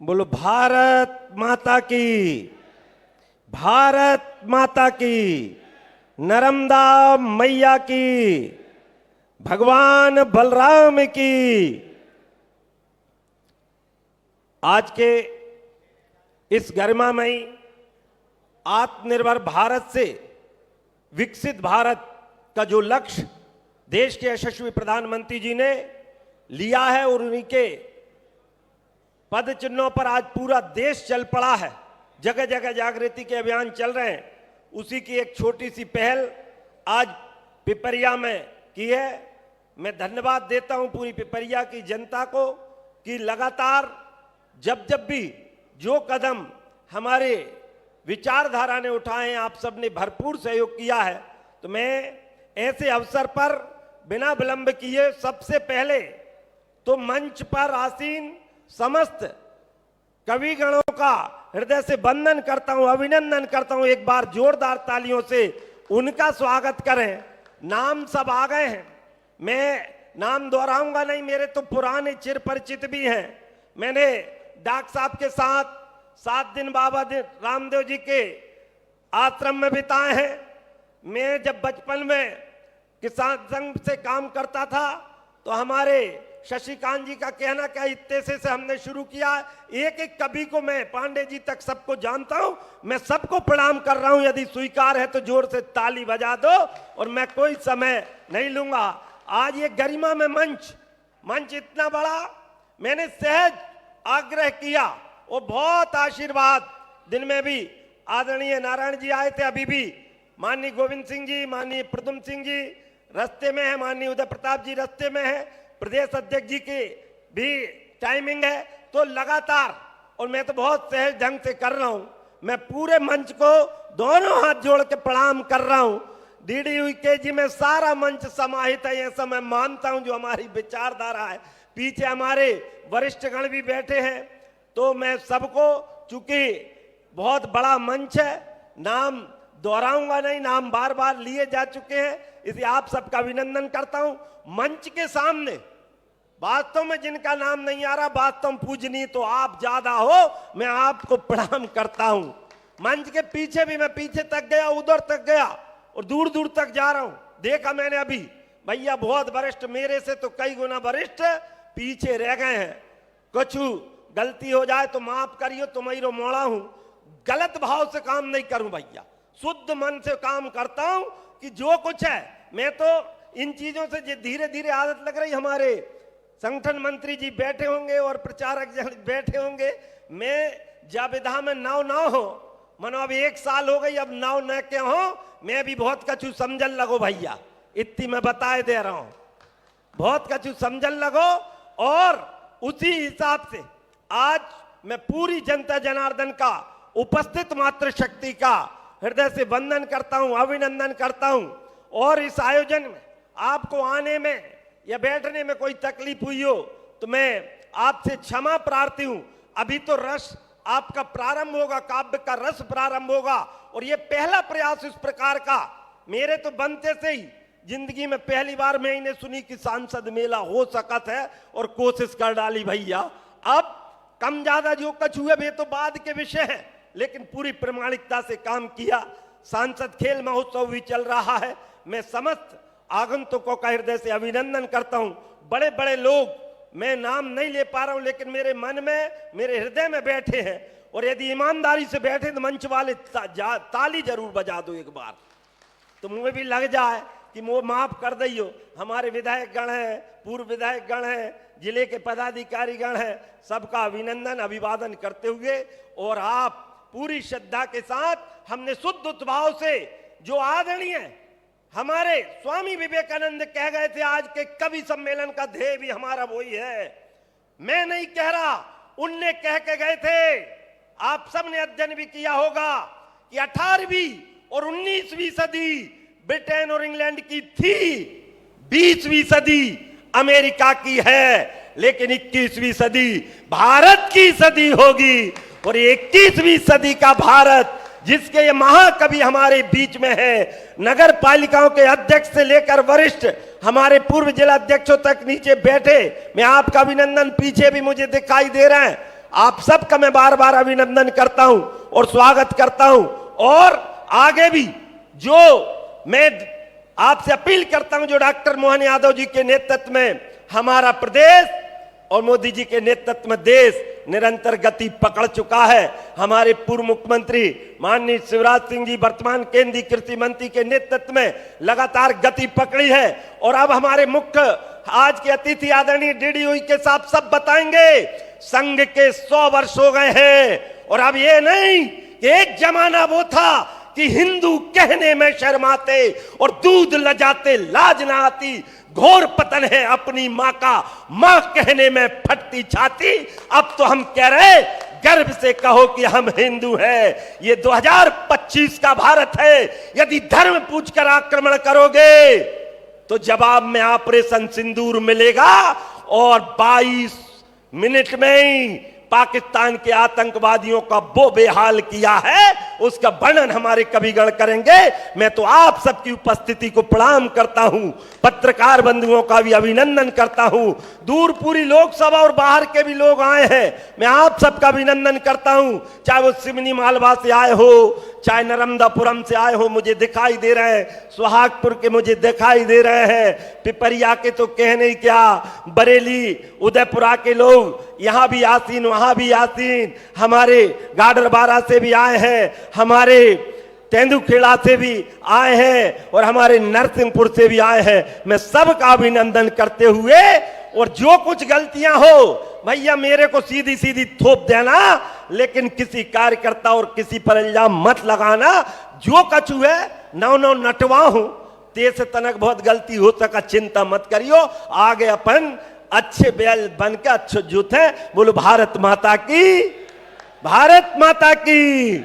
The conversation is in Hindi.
बोलो भारत माता की, भारत माता की, नर्मदा मैया की, भगवान बलराम की। आज के इस गरिमामयी आत्मनिर्भर भारत से विकसित भारत का जो लक्ष्य देश के यशस्वी प्रधानमंत्री जी ने लिया है और उन्हीं के पद चिन्हों पर आज पूरा देश चल पड़ा है, जगह जगह जागृति के अभियान चल रहे हैं, उसी की एक छोटी सी पहल आज पिपरिया में की है। मैं धन्यवाद देता हूं पूरी पिपरिया की जनता को कि लगातार जब जब भी जो कदम हमारे विचारधारा ने उठाए हैं, आप सबने भरपूर सहयोग किया है। तो मैं ऐसे अवसर पर बिना विलंब किए सबसे पहले तो मंच पर आसीन समस्त कविगणों का हृदय से वंदन करता हूं, अभिनंदन करता हूं। एक बार जोरदार तालियों से उनका स्वागत करें। नाम सब आ गए हैं, मैं नाम दोहराऊंगा नहीं, मेरे तो पुराने चिर परिचित भी हैं। मैंने डॉक्टर साहब के साथ 7 दिन बाबा रामदेव जी के आश्रम में बिताए हैं। मैं जब बचपन में किसान संघ से काम करता था तो हमारे शशिकांत जी का कहना क्या, इतने से हमने शुरू किया। एक एक कवि को मैं पांडे जी तक सबको जानता हूं, मैं सबको प्रणाम कर रहा हूं। यदि स्वीकार है तो जोर से ताली बजा दो और मैं कोई समय नहीं लूंगा। आज ये गरिमा में मंच इतना बड़ा, मैंने सहज आग्रह किया और बहुत आशीर्वाद। दिन में भी आदरणीय नारायण जी आए थे, अभी भी माननीय गोविंद सिंह जी, माननीय प्रदुम सिंह जी रास्ते में है, माननीय उदय प्रताप जी रास्ते में है, प्रदेश अध्यक्ष जी की भी टाइमिंग है। तो लगातार, और मैं तो बहुत सहज ढंग से कर रहा हूं, मैं पूरे मंच को दोनों हाथ जोड़ के प्रणाम कर रहा हूं। DDUK जी में सारा मंच समाहित है, ऐसा मैं मानता हूं जो हमारी विचारधारा है। पीछे हमारे वरिष्ठ गण भी बैठे हैं, तो मैं सबको, चूंकि बहुत बड़ा मंच है, नाम दोहराऊंगा नहीं, नाम बार बार लिए जा चुके हैं, इसलिए आप सबका अभिनंदन करता हूं। मंच के सामने वास्तव में जिनका नाम नहीं आ रहा, वास्तव पूजनीय तो आप ज्यादा हो, मैं आपको प्रणाम करता हूं। मंच के पीछे भी, मैं पीछे तक गया, उधर तक गया और दूर दूर तक जा रहा हूं, देखा मैंने अभी भैया बहुत वरिष्ठ, मेरे से तो कई गुना वरिष्ठ पीछे रह गए हैं। कुछ गलती हो जाए तो माफ करियो, तुम्हारी मोड़ा हूं, गलत भाव से काम नहीं करूं भैया, शुद्ध मन से काम करता हूं कि जो कुछ है। मैं तो इन चीजों से धीरे धीरे आदत लग रही, हमारे संगठन मंत्री जी बैठे होंगे और प्रचारक जन बैठे होंगे। मैं जब विधा में नाव हो, मनो अब 1 साल हो गई, अब नाव न के हो, मैं भी बहुत कछु समझन लगो भैया, इतनी मैं बताए दे रहा हूं, बहुत कछु समझन लगो। और उसी हिसाब से आज मैं पूरी जनता जनार्दन का, उपस्थित मातृशक्ति का हृदय से वंदन करता हूं, अभिनंदन करता हूं। और इस आयोजन में आपको आने में या बैठने में कोई तकलीफ हुई हो तो मैं आपसे क्षमा प्रार्थी हूं। अभी तो रस आपका प्रारंभ होगा, काव्य का रस प्रारंभ होगा, और ये पहला प्रयास इस प्रकार का मेरे तो बनते से ही जिंदगी में पहली बार मैं इन्हें सुनी कि सांसद मेला हो सकत है, और कोशिश कर डाली भैया। अब कम ज्यादा जो कुछ हुए वे तो बाद के विषय है, लेकिन पूरी प्रामाणिकता से काम किया। सांसद खेल महोत्सव भी चल रहा है, मैं समस्त आगंतुकों का हृदय से अभिनंदन करता हूं। बड़े बड़े लोग, मैं नाम नहीं ले पा रहा हूं, लेकिन मेरे मन में, मेरे हृदय में बैठे हैं, और यदि ईमानदारी से बैठे तो मंच वाले ताली जरूर बजा दो एक बार, तो मुझे भी लग जाए कि वो माफ कर दियो। हमारे विधायक गण हैं, पूर्व विधायक गण हैं, जिले के पदाधिकारी गण हैं, सबका अभिनंदन अभिवादन करते हुए, और आप पूरी श्रद्धा के साथ, हमने शुद्ध भाव से, जो आदरणीय हमारे स्वामी विवेकानंद कह गए थे, आज के कवि सम्मेलन का ध्येय भी हमारा वही है। मैं नहीं कह रहा, उनने कह के गए थे। आप सबने अध्ययन भी किया होगा कि 18वीं और 19वीं सदी ब्रिटेन और इंग्लैंड की थी, 20वीं सदी अमेरिका की है, लेकिन 21वीं सदी भारत की सदी होगी। और 21वीं सदी का भारत, जिसके ये महाकवि हमारे बीच में है, नगर पालिकाओं के अध्यक्ष से लेकर वरिष्ठ हमारे पूर्व जिला अध्यक्षों तक नीचे बैठे, मैं आपका अभिनंदन, पीछे भी मुझे दिखाई दे रहे हैं, आप सबका मैं बार बार अभिनंदन करता हूं और स्वागत करता हूं। और आगे भी जो मैं आपसे अपील करता हूं, जो डॉक्टर मोहन यादव जी के नेतृत्व में हमारा प्रदेश और मोदी जी के नेतृत्व में देश निरंतर गति पकड़ चुका है। हमारे पूर्व मुख्यमंत्री माननीय शिवराज सिंह जी वर्तमान केंद्रीय कृषि मंत्री के नेतृत्व में लगातार गति पकड़ी है। और अब हमारे मुख्य आज के अतिथि आदरणीय डीडी के साथ सब बताएंगे। संघ के 100 वर्ष हो गए हैं और अब ये नहीं कि एक जमाना वो था कि हिंदू कहने में शर्माते और दूध लजाते लाज ना आती। घोर पतन है अपनी माँ का, माँ कहने में फटती छाती। अब तो हम कह रहे गर्व से कहो कि हम हिंदू हैं। ये 2025 का भारत है। यदि धर्म पूछकर आक्रमण करोगे तो जवाब में ऑपरेशन सिंदूर मिलेगा। और 22 मिनट में ही पाकिस्तान के आतंकवादियों का वो बेहाल किया है, उसका वर्णन हमारे कविगण करेंगे। मैं तो आप सबकी उपस्थिति को प्रणाम करता हूं, पत्रकार बंधुओं का भी अभिनंदन करता हूं। दूर पूरी लोकसभा और बाहर के भी लोग आए हैं, मैं आप सबका अभिनंदन करता हूं। चाहे वो सिमनी मालवा से आए हो, चाहे नर्मदापुरम से आए हो, मुझे दिखाई दे रहे हैं। सुहागपुर के मुझे दिखाई दे रहे हैं, पिपरिया के तो कहने ही क्या, बरेली उदयपुरा के लोग यहां भी आसीन वहां भी आसीन, हमारे गाडरबारा से भी आए हैं, हमारे तेंदुखेड़ा से भी आए हैं और हमारे नरसिंहपुर से भी आए हैं। मैं सबका अभिनंदन करते हुए, और जो कुछ गलतियां हो भैया मेरे को सीधी सीधी थोप देना, लेकिन किसी कार्यकर्ता और किसी पर इल्जाम मत लगाना। जो कछु है नौ नटवा हूं, तेज तनक बहुत गलती हो सका, चिंता मत करियो। आगे अपन अच्छे बैल बन के अच्छे जूते। बोलो भारत माता की, भारत माता की।